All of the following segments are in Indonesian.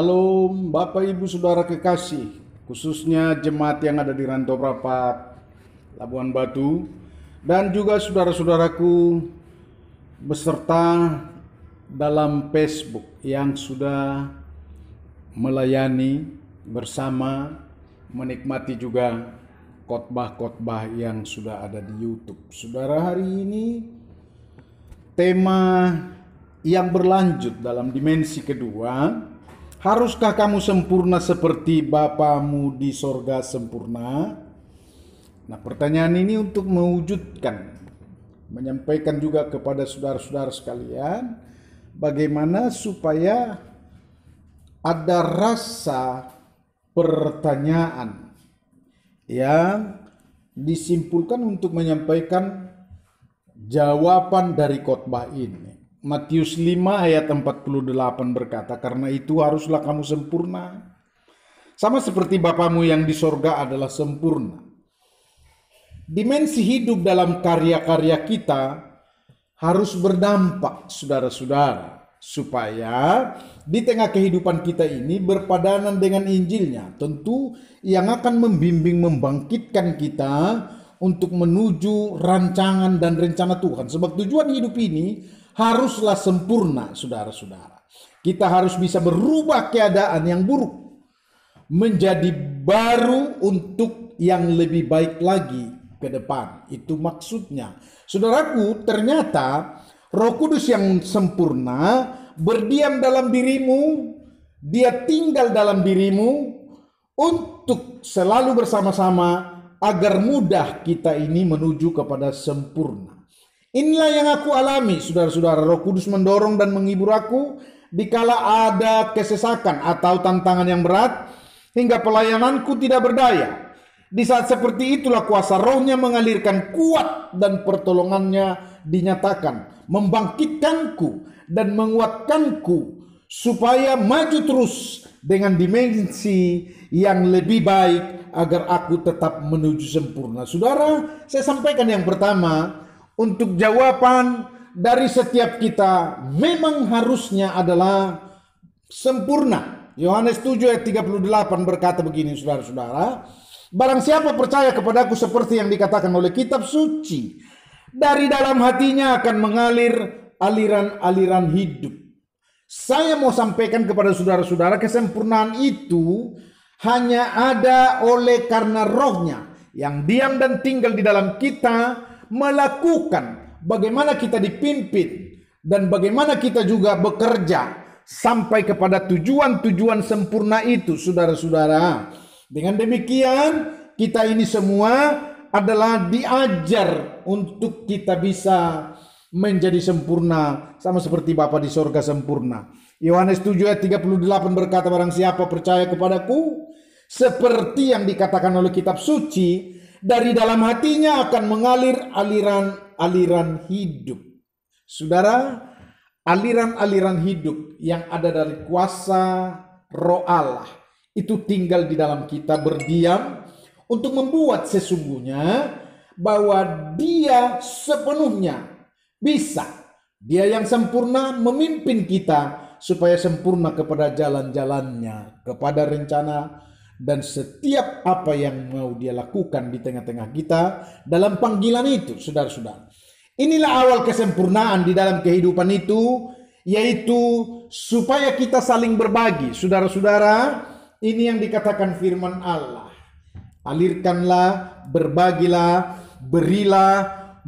Halo Bapak Ibu Saudara kekasih, khususnya jemaat yang ada di Rantau Prapat, Labuan Batu, dan juga saudara-saudaraku beserta dalam Facebook yang sudah melayani bersama, menikmati juga khotbah-khotbah yang sudah ada di YouTube. Saudara, hari ini tema yang berlanjut dalam dimensi kedua. Haruskah kamu sempurna seperti Bapamu di sorga sempurna? Nah, pertanyaan ini untuk mewujudkan, menyampaikan juga kepada saudara-saudara sekalian, bagaimana supaya ada rasa pertanyaan yang disimpulkan untuk menyampaikan jawaban dari khotbah ini. Matius 5 ayat 48 berkata, karena itu haruslah kamu sempurna, sama seperti Bapamu yang di sorga adalah sempurna. Dimensi hidup dalam karya-karya kita harus berdampak, saudara-saudara, supaya di tengah kehidupan kita ini berpadanan dengan Injilnya. Tentu yang akan membimbing, membangkitkan kita untuk menuju rancangan dan rencana Tuhan. Sebab tujuan hidup ini haruslah sempurna, saudara-saudara. Kita harus bisa merubah keadaan yang buruk menjadi baru untuk yang lebih baik lagi ke depan. Itu maksudnya. Saudaraku, ternyata Roh Kudus yang sempurna berdiam dalam dirimu, dia tinggal dalam dirimu untuk selalu bersama-sama agar mudah kita ini menuju kepada sempurna. Inilah yang aku alami, saudara-saudara. Roh Kudus mendorong dan menghibur aku dikala ada kesesakan atau tantangan yang berat hingga pelayananku tidak berdaya. Di saat seperti itulah kuasa Rohnya mengalirkan kuat dan pertolongannya dinyatakan, membangkitkanku dan menguatkanku supaya maju terus dengan dimensi yang lebih baik agar aku tetap menuju sempurna. Saudara, saya sampaikan yang pertama, untuk jawaban dari setiap kita memang harusnya adalah sempurna. Yohanes 7 ayat 38 berkata begini, saudara-saudara, barang siapa percaya kepadaku seperti yang dikatakan oleh kitab suci, dari dalam hatinya akan mengalir aliran-aliran hidup. Saya mau sampaikan kepada saudara-saudara, kesempurnaan itu hanya ada oleh karena Rohnya yang diam dan tinggal di dalam kita, melakukan bagaimana kita dipimpin dan bagaimana kita juga bekerja sampai kepada tujuan-tujuan sempurna itu, saudara-saudara. Dengan demikian kita ini semua adalah diajar untuk kita bisa menjadi sempurna sama seperti Bapa di sorga sempurna. Yohanes 7 ayat 38 berkata, barang siapa percaya kepadaku seperti yang dikatakan oleh kitab suci, dari dalam hatinya akan mengalir aliran-aliran hidup. Saudara, aliran-aliran hidup yang ada dari kuasa Roh Allah itu tinggal di dalam kita, berdiam untuk membuat sesungguhnya bahwa Dia sepenuhnya bisa. Dia yang sempurna memimpin kita supaya sempurna kepada jalan-jalannya, kepada rencana dan setiap apa yang mau dia lakukan di tengah-tengah kita dalam panggilan itu, saudara-saudara. Inilah awal kesempurnaan di dalam kehidupan itu, yaitu supaya kita saling berbagi. Saudara-saudara, ini yang dikatakan firman Allah. Alirkanlah, berbagilah, berilah,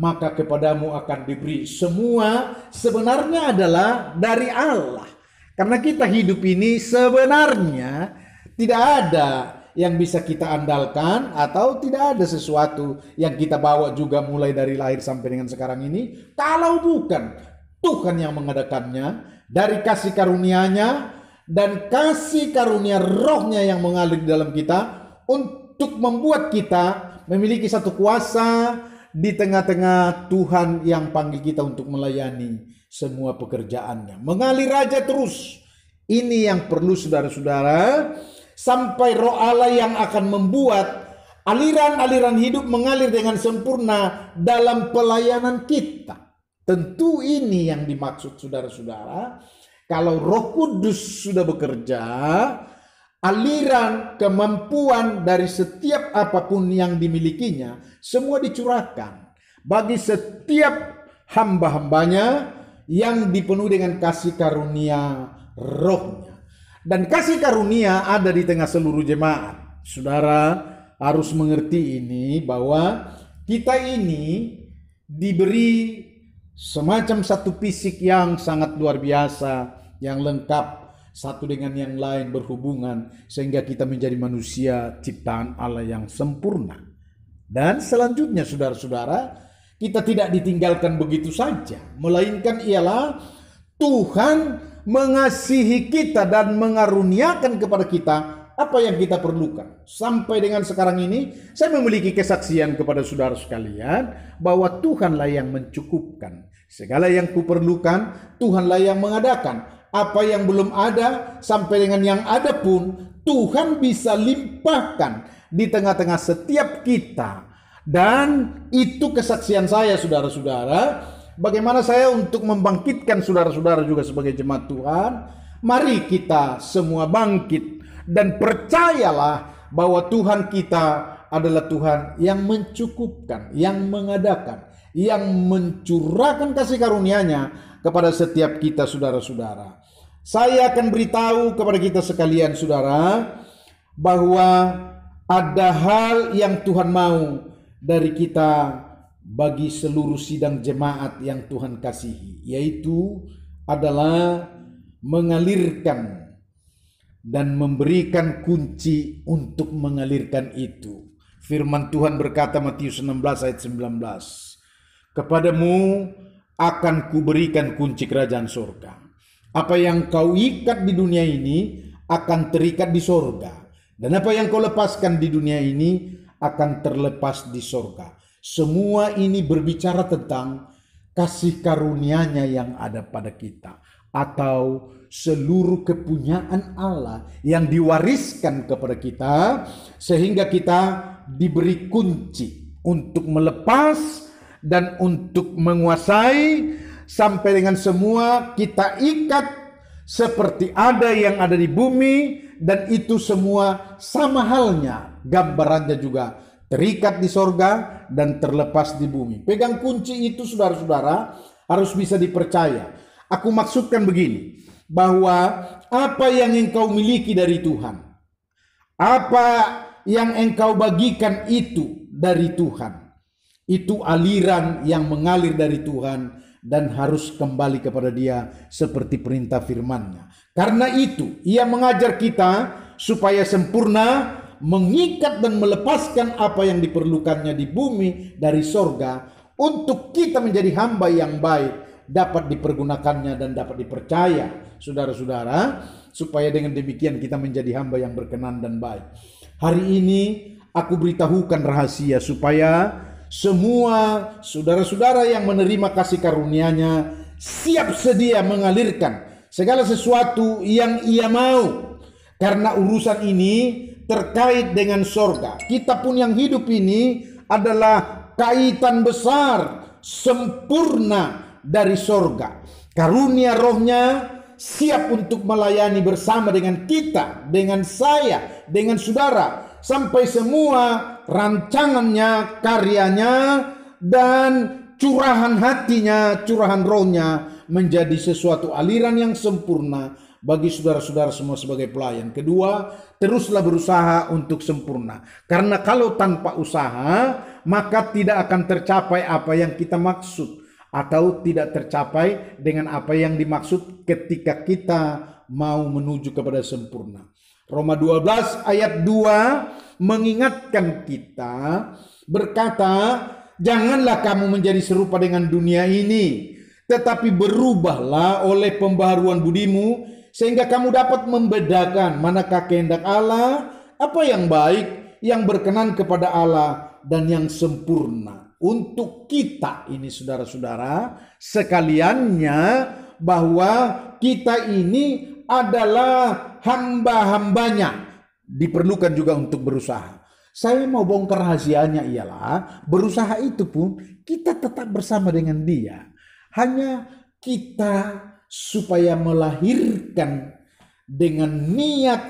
maka kepadamu akan diberi. Semua sebenarnya adalah dari Allah. Karena kita hidup ini sebenarnya tidak ada yang bisa kita andalkan, atau tidak ada sesuatu yang kita bawa juga mulai dari lahir sampai dengan sekarang ini, kalau bukan Tuhan yang mengadakannya dari kasih karunia-Nya dan kasih karunia Roh-Nya yang mengalir di dalam kita untuk membuat kita memiliki satu kuasa di tengah-tengah Tuhan yang panggil kita untuk melayani semua pekerjaannya. Mengalir aja terus. Ini yang perlu, saudara-saudara, sampai Roh Allah yang akan membuat aliran-aliran hidup mengalir dengan sempurna dalam pelayanan kita. Tentu ini yang dimaksud, saudara-saudara, kalau Roh Kudus sudah bekerja, aliran kemampuan dari setiap apapun yang dimilikinya semua dicurahkan bagi setiap hamba-hambanya yang dipenuhi dengan kasih karunia Rohnya. Dan kasih karunia ada di tengah seluruh jemaat. Saudara harus mengerti ini, bahwa kita ini diberi semacam satu fisik yang sangat luar biasa, yang lengkap satu dengan yang lain berhubungan, sehingga kita menjadi manusia ciptaan Allah yang sempurna. Dan selanjutnya saudara-saudara, kita tidak ditinggalkan begitu saja, melainkan ialah Tuhan mengasihi kita dan mengaruniakan kepada kita apa yang kita perlukan. Sampai dengan sekarang ini saya memiliki kesaksian kepada saudara sekalian bahwa Tuhanlah yang mencukupkan. Segala yang kuperlukan Tuhanlah yang mengadakan. Apa yang belum ada sampai dengan yang ada pun Tuhan bisa limpahkan di tengah-tengah setiap kita. Dan itu kesaksian saya saudara-saudara. Bagaimana saya untuk membangkitkan saudara-saudara juga sebagai jemaat Tuhan. Mari kita semua bangkit dan percayalah bahwa Tuhan kita adalah Tuhan yang mencukupkan, yang mengadakan, yang mencurahkan kasih karunia-Nya kepada setiap kita saudara-saudara. Saya akan beritahu kepada kita sekalian saudara, bahwa ada hal yang Tuhan mau dari kita bagi seluruh sidang jemaat yang Tuhan kasihi, yaitu adalah mengalirkan dan memberikan kunci untuk mengalirkan itu. Firman Tuhan berkata, Matius 16 ayat 19, "Kepadamu akan kuberikan kunci kerajaan surga. Apa yang kau ikat di dunia ini akan terikat di sorga, dan apa yang kau lepaskan di dunia ini akan terlepas di sorga." Semua ini berbicara tentang kasih karunia-Nya yang ada pada kita, atau seluruh kepunyaan Allah yang diwariskan kepada kita, sehingga kita diberi kunci untuk melepas dan untuk menguasai, sampai dengan semua kita ikat seperti ada yang ada di bumi, dan itu semua sama halnya gambarannya juga terikat di sorga dan terlepas di bumi. Pegang kunci itu saudara-saudara harus bisa dipercaya. Aku maksudkan begini, bahwa apa yang engkau miliki dari Tuhan, apa yang engkau bagikan itu dari Tuhan, itu aliran yang mengalir dari Tuhan dan harus kembali kepada Dia seperti perintah firman-Nya. Karena itu Ia mengajar kita supaya sempurna, mengikat dan melepaskan apa yang diperlukannya di bumi dari sorga, untuk kita menjadi hamba yang baik, dapat dipergunakannya dan dapat dipercaya saudara-saudara, supaya dengan demikian kita menjadi hamba yang berkenan dan baik. Hari ini aku beritahukan rahasia supaya semua saudara-saudara yang menerima kasih karunia-Nya siap sedia mengalirkan segala sesuatu yang ia mau, karena urusan ini terkait dengan sorga. Kita pun yang hidup ini adalah kaitan besar sempurna dari sorga. Karunia Rohnya siap untuk melayani bersama dengan kita, dengan saya, dengan saudara, sampai semua rancangannya, karyanya, dan curahan hatinya, curahan Rohnya menjadi sesuatu aliran yang sempurna bagi saudara-saudara semua sebagai pelayan. Kedua, teruslah berusaha untuk sempurna. Karena kalau tanpa usaha, maka tidak akan tercapai apa yang kita maksud, atau tidak tercapai dengan apa yang dimaksud ketika kita mau menuju kepada sempurna. Roma 12 ayat 2 mengingatkan kita, berkata, "Janganlah kamu menjadi serupa dengan dunia ini, tetapi berubahlah oleh pembaharuan budimu, sehingga kamu dapat membedakan manakah kehendak Allah, apa yang baik, yang berkenan kepada Allah, dan yang sempurna." Untuk kita ini saudara-saudara sekaliannya, bahwa kita ini adalah hamba-hambanya, diperlukan juga untuk berusaha. Saya mau bongkar rahasianya, ialah berusaha itu pun kita tetap bersama dengan Dia. Hanya kita supaya melahirkan dengan niat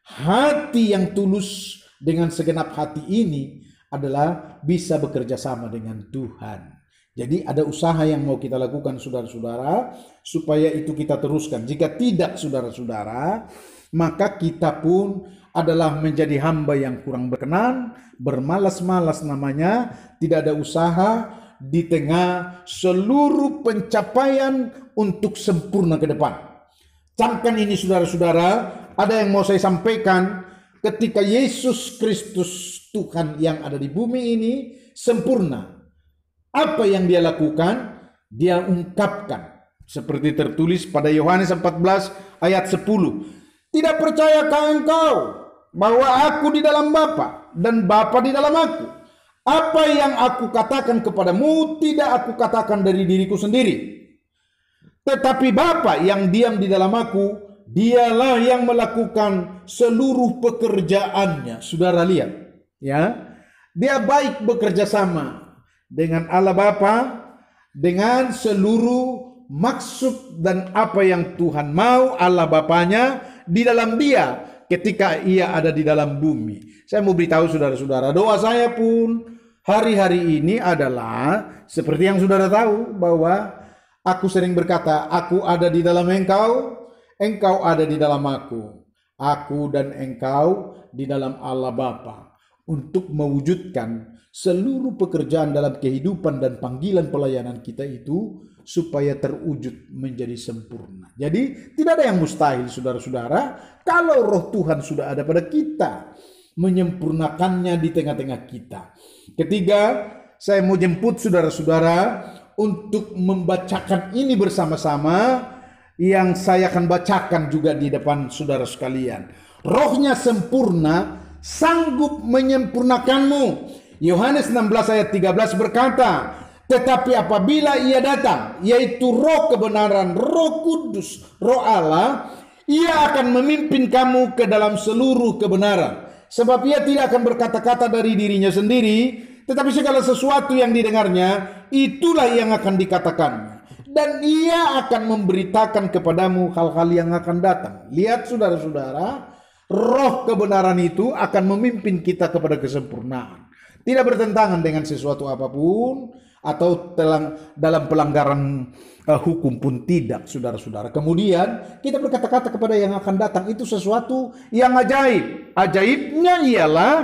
hati yang tulus dengan segenap hati ini adalah bisa bekerja sama dengan Tuhan. Jadi ada usaha yang mau kita lakukan saudara-saudara supaya itu kita teruskan. Jika tidak saudara-saudara, maka kita pun adalah menjadi hamba yang kurang berkenan, bermalas-malas namanya, tidak ada usaha di tengah seluruh pencapaian untuk sempurna ke depan. Camkan ini saudara-saudara, ada yang mau saya sampaikan, ketika Yesus Kristus Tuhan yang ada di bumi ini sempurna. Apa yang dia lakukan? Dia ungkapkan. Seperti tertulis pada Yohanes 14 ayat 10. Tidak percayakah engkau bahwa aku di dalam Bapa dan Bapa di dalam aku? Apa yang aku katakan kepadamu tidak aku katakan dari diriku sendiri. Tetapi Bapa yang diam di dalam aku, dialah yang melakukan seluruh pekerjaannya. Saudara lihat, ya. Dia baik bekerja sama dengan Allah Bapa, dengan seluruh maksud dan apa yang Tuhan mau Allah Bapanya di dalam dia ketika ia ada di dalam bumi. Saya mau beritahu saudara-saudara, doa saya pun hari-hari ini adalah seperti yang saudara tahu bahwa aku sering berkata, aku ada di dalam engkau, engkau ada di dalam aku dan engkau di dalam Allah Bapa, untuk mewujudkan seluruh pekerjaan dalam kehidupan dan panggilan pelayanan kita itu supaya terwujud menjadi sempurna. Jadi tidak ada yang mustahil saudara-saudara kalau roh Tuhan sudah ada pada kita, menyempurnakannya di tengah-tengah kita. Ketiga, saya mau jemput saudara-saudara untuk membacakan ini bersama-sama yang saya akan bacakan juga di depan saudara sekalian. Rohnya sempurna, sanggup menyempurnakanmu. Yohanes 16 ayat 13 berkata, tetapi apabila ia datang, yaitu roh kebenaran, roh kudus, roh Allah, ia akan memimpin kamu ke dalam seluruh kebenaran. Sebab ia tidak akan berkata-kata dari dirinya sendiri, tetapi segala sesuatu yang didengarnya, itulah yang akan dikatakannya. Dan ia akan memberitakan kepadamu hal-hal yang akan datang. Lihat saudara-saudara, roh kebenaran itu akan memimpin kita kepada kesempurnaan. Tidak bertentangan dengan sesuatu apapun atau dalam pelanggaran hukum pun tidak, saudara-saudara. Kemudian kita berkata-kata kepada yang akan datang, itu sesuatu yang ajaib. Ajaibnya ialah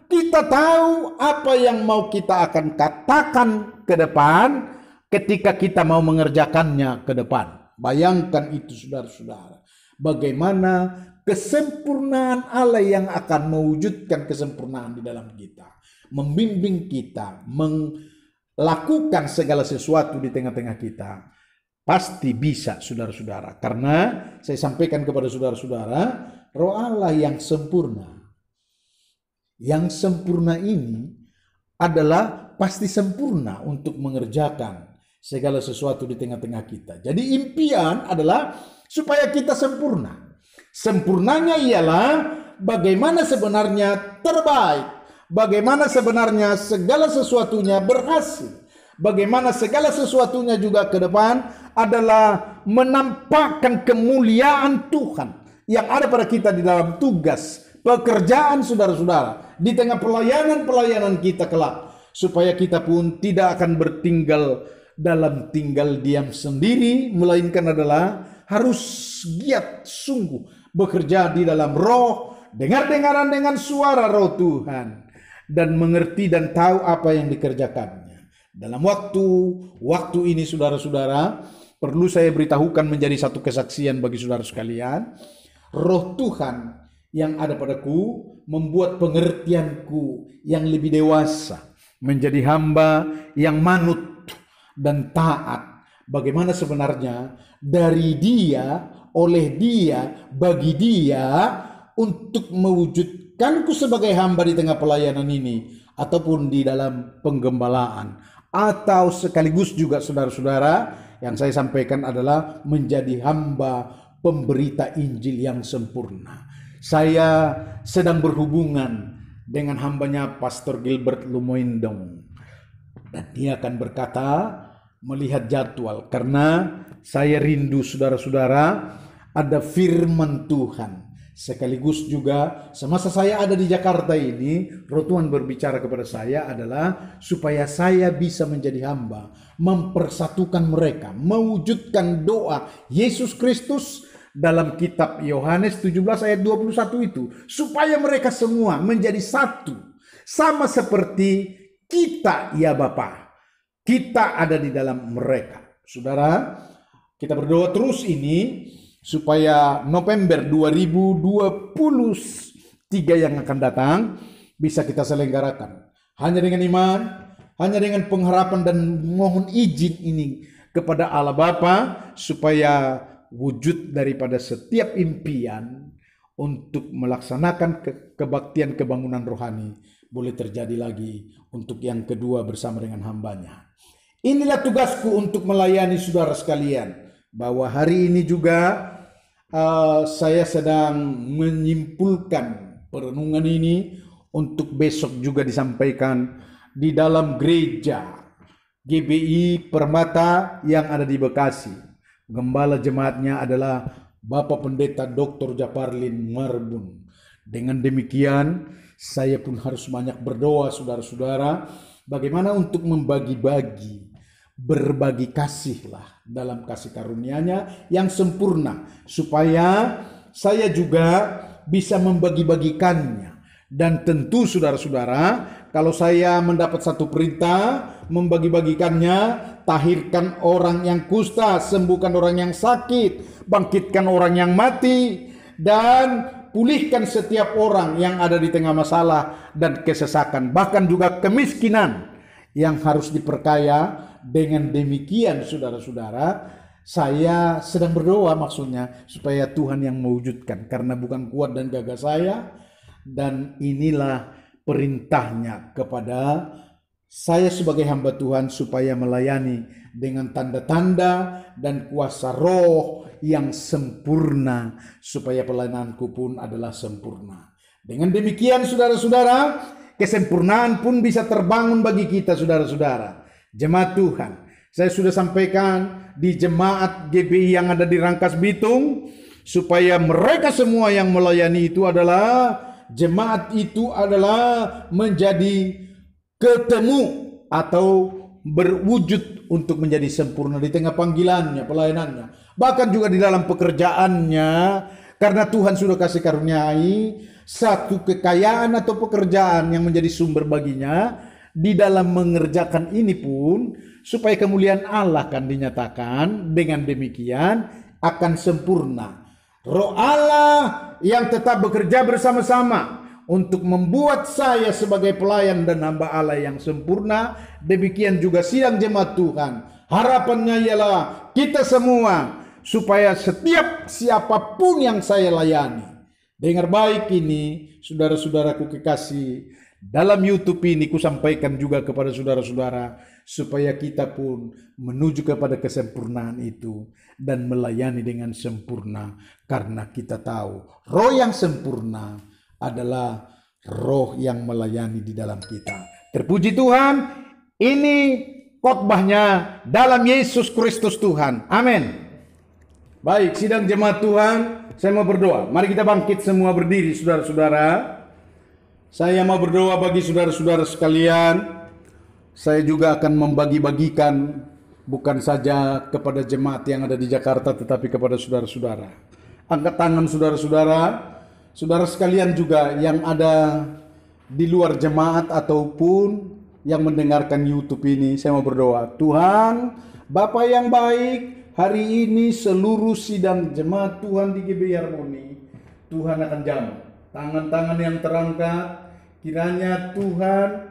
kita tahu apa yang mau kita akan katakan ke depan ketika kita mau mengerjakannya ke depan. Bayangkan itu saudara-saudara. Bagaimana kesempurnaan Allah yang akan mewujudkan kesempurnaan di dalam kita. Membimbing kita, melakukan segala sesuatu di tengah-tengah kita. Pasti bisa saudara-saudara. Karena saya sampaikan kepada saudara-saudara, roh Allah yang sempurna. Yang sempurna ini adalah pasti sempurna untuk mengerjakan segala sesuatu di tengah-tengah kita. Jadi impian adalah supaya kita sempurna. Sempurnanya ialah bagaimana sebenarnya terbaik. Bagaimana sebenarnya segala sesuatunya berhasil. Bagaimana segala sesuatunya juga ke depan adalah menampakkan kemuliaan Tuhan yang ada pada kita di dalam tugas, pekerjaan saudara-saudara. Di tengah pelayanan-pelayanan kita kelak. Supaya kita pun tidak akan bertinggal dalam tinggal diam sendiri. Melainkan adalah harus giat sungguh bekerja di dalam roh. Dengar-dengaran dengan suara roh Tuhan. Dan mengerti dan tahu apa yang dikerjakannya. Dalam waktu ini saudara-saudara, perlu saya beritahukan menjadi satu kesaksian bagi saudara sekalian. Roh Tuhan yang ada padaku membuat pengertianku yang lebih dewasa. Menjadi hamba yang manut dan taat. Bagaimana sebenarnya dari dia, oleh dia, bagi dia, untuk mewujudkanku sebagai hamba di tengah pelayanan ini, ataupun di dalam penggembalaan, atau sekaligus juga saudara-saudara yang saya sampaikan adalah menjadi hamba pemberita Injil yang sempurna. Saya sedang berhubungan dengan hambanya Pastor Gilbert Lumoindong, dan dia akan berkata, melihat jadwal karena saya rindu saudara-saudara ada firman Tuhan. Sekaligus juga semasa saya ada di Jakarta ini, Roh Tuhan berbicara kepada saya adalah supaya saya bisa menjadi hamba, mempersatukan mereka, mewujudkan doa Yesus Kristus dalam kitab Yohanes 17 ayat 21 itu, supaya mereka semua menjadi satu, sama seperti kita ya Bapa. Kita ada di dalam mereka. Saudara, kita berdoa terus ini supaya November 2023 yang akan datang bisa kita selenggarakan. Hanya dengan iman, hanya dengan pengharapan dan mohon izin ini kepada Allah Bapa supaya wujud daripada setiap impian untuk melaksanakan kebaktian kebangunan rohani boleh terjadi lagi untuk yang kedua bersama dengan hambanya. Inilah tugasku untuk melayani saudara sekalian, bahwa hari ini juga saya sedang menyimpulkan perenungan ini untuk besok juga disampaikan di dalam gereja GBI Permata yang ada di Bekasi. Gembala jemaatnya adalah Bapak Pendeta Dr. Japarlin Marbun. Dengan demikian saya pun harus banyak berdoa saudara-saudara, bagaimana untuk berbagi kasihlah dalam kasih karunia-Nya yang sempurna, supaya saya juga bisa membagi-bagikannya. Dan tentu saudara-saudara, kalau saya mendapat satu perintah membagi-bagikannya, tahirkan orang yang kusta, sembuhkan orang yang sakit, bangkitkan orang yang mati, dan pulihkan setiap orang yang ada di tengah masalah dan kesesakan, bahkan juga kemiskinan yang harus diperkaya. Dengan demikian saudara-saudara, saya sedang berdoa maksudnya supaya Tuhan yang mewujudkan, karena bukan kuat dan gagah saya, dan inilah perintahnya kepada saya sebagai hamba Tuhan supaya melayani dengan tanda-tanda dan kuasa roh yang sempurna, supaya pelayananku pun adalah sempurna. Dengan demikian saudara-saudara, kesempurnaan pun bisa terbangun bagi kita saudara-saudara. Jemaat Tuhan, saya sudah sampaikan di jemaat GBI yang ada di Rangkas Bitung, supaya mereka semua yang melayani itu adalah jemaat itu adalah menjadi ketemu atau berwujud untuk menjadi sempurna di tengah panggilannya, pelayanannya, bahkan juga di dalam pekerjaannya, karena Tuhan sudah kasih karuniai satu kekayaan atau pekerjaan yang menjadi sumber baginya. Di dalam mengerjakan ini pun supaya kemuliaan Allah akan dinyatakan, dengan demikian akan sempurna. Roh Allah yang tetap bekerja bersama-sama untuk membuat saya sebagai pelayan dan hamba Allah yang sempurna. Demikian juga sidang jemaat Tuhan. Harapannya ialah kita semua supaya setiap siapapun yang saya layani. Dengar baik ini saudara-saudaraku kekasih. Dalam YouTube ini kusampaikan juga kepada saudara-saudara supaya kita pun menuju kepada kesempurnaan itu dan melayani dengan sempurna, karena kita tahu roh yang sempurna adalah roh yang melayani di dalam kita. Terpuji Tuhan, ini khotbahnya dalam Yesus Kristus Tuhan. Amin. Baik, sidang jemaat Tuhan, saya mau berdoa. Mari kita bangkit semua berdiri saudara-saudara. Saya mau berdoa bagi saudara-saudara sekalian. Saya juga akan membagi-bagikan bukan saja kepada jemaat yang ada di Jakarta, tetapi kepada saudara-saudara. Angkat tangan saudara-saudara. Saudara sekalian juga yang ada di luar jemaat ataupun yang mendengarkan YouTube ini, saya mau berdoa. Tuhan, Bapa yang baik, hari ini seluruh sidang jemaat Tuhan di GBI Harmoni, Tuhan akan jamah. Tangan-tangan yang terangkat, kiranya Tuhan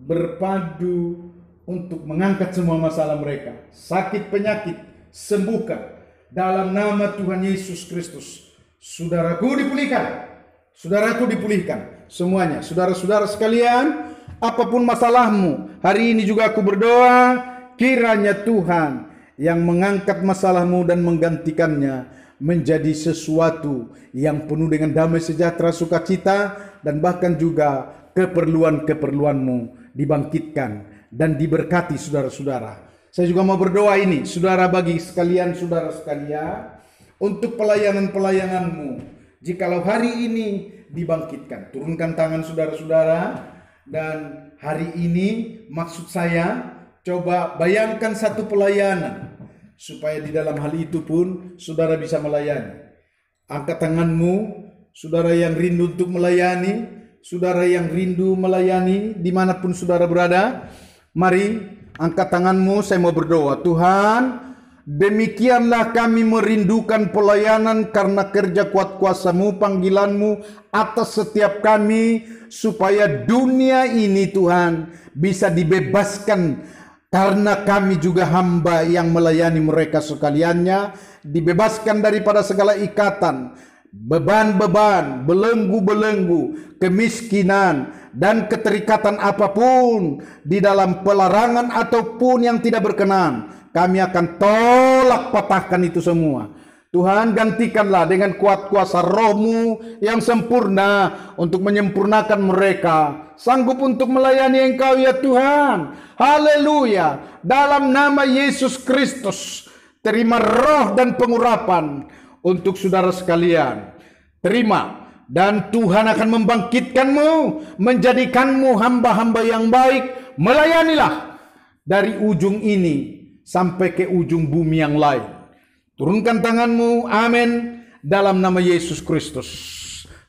berpadu untuk mengangkat semua masalah mereka. Sakit penyakit sembuhkan dalam nama Tuhan Yesus Kristus. Saudaraku dipulihkan semuanya. Saudara-saudara sekalian, apapun masalahmu, hari ini juga aku berdoa, kiranya Tuhan yang mengangkat masalahmu dan menggantikannya menjadi sesuatu yang penuh dengan damai sejahtera, sukacita, dan bahkan juga keperluan-keperluanmu dibangkitkan dan diberkati saudara-saudara. Saya juga mau berdoa ini, saudara, bagi sekalian, saudara sekalian, untuk pelayanan-pelayananmu. Jikalau hari ini dibangkitkan, turunkan tangan saudara-saudara. Dan hari ini maksud saya, coba bayangkan satu pelayanan, supaya di dalam hal itu pun saudara bisa melayani. Angkat tanganmu, saudara yang rindu untuk melayani, saudara yang rindu melayani dimanapun saudara berada. Mari angkat tanganmu, saya mau berdoa. Tuhan, demikianlah kami merindukan pelayanan karena kerja kuat kuasa-Mu, panggilan-Mu atas setiap kami, supaya dunia ini Tuhan bisa dibebaskan, karena kami juga hamba yang melayani mereka sekaliannya, dibebaskan daripada segala ikatan, beban-beban, belenggu-belenggu, kemiskinan, dan keterikatan apapun di dalam pelarangan ataupun yang tidak berkenan. Kami akan tolak, patahkan itu semua. Tuhan, gantikanlah dengan kuat kuasa Roh-Mu yang sempurna untuk menyempurnakan mereka, sanggup untuk melayani Engkau ya Tuhan. Haleluya. Dalam nama Yesus Kristus, terima roh dan pengurapan untuk saudara sekalian. Terima, dan Tuhan akan membangkitkanmu, menjadikanmu hamba-hamba yang baik. Melayanilah dari ujung ini sampai ke ujung bumi yang lain. Turunkan tanganmu, amin, dalam nama Yesus Kristus.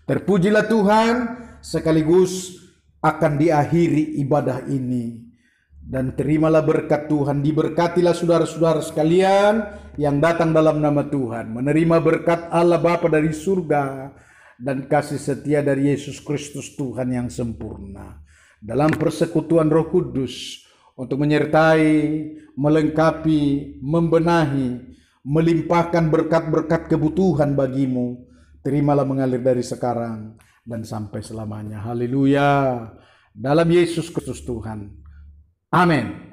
Terpujilah Tuhan, sekaligus akan diakhiri ibadah ini. Dan terimalah berkat Tuhan, diberkatilah saudara-saudara sekalian yang datang dalam nama Tuhan. Menerima berkat Allah Bapa dari surga dan kasih setia dari Yesus Kristus Tuhan yang sempurna. Dalam persekutuan Roh Kudus untuk menyertai, melengkapi, membenahi, melimpahkan berkat-berkat kebutuhan bagimu. Terimalah mengalir dari sekarang dan sampai selamanya. Haleluya. Dalam Yesus Kristus Tuhan. Amin.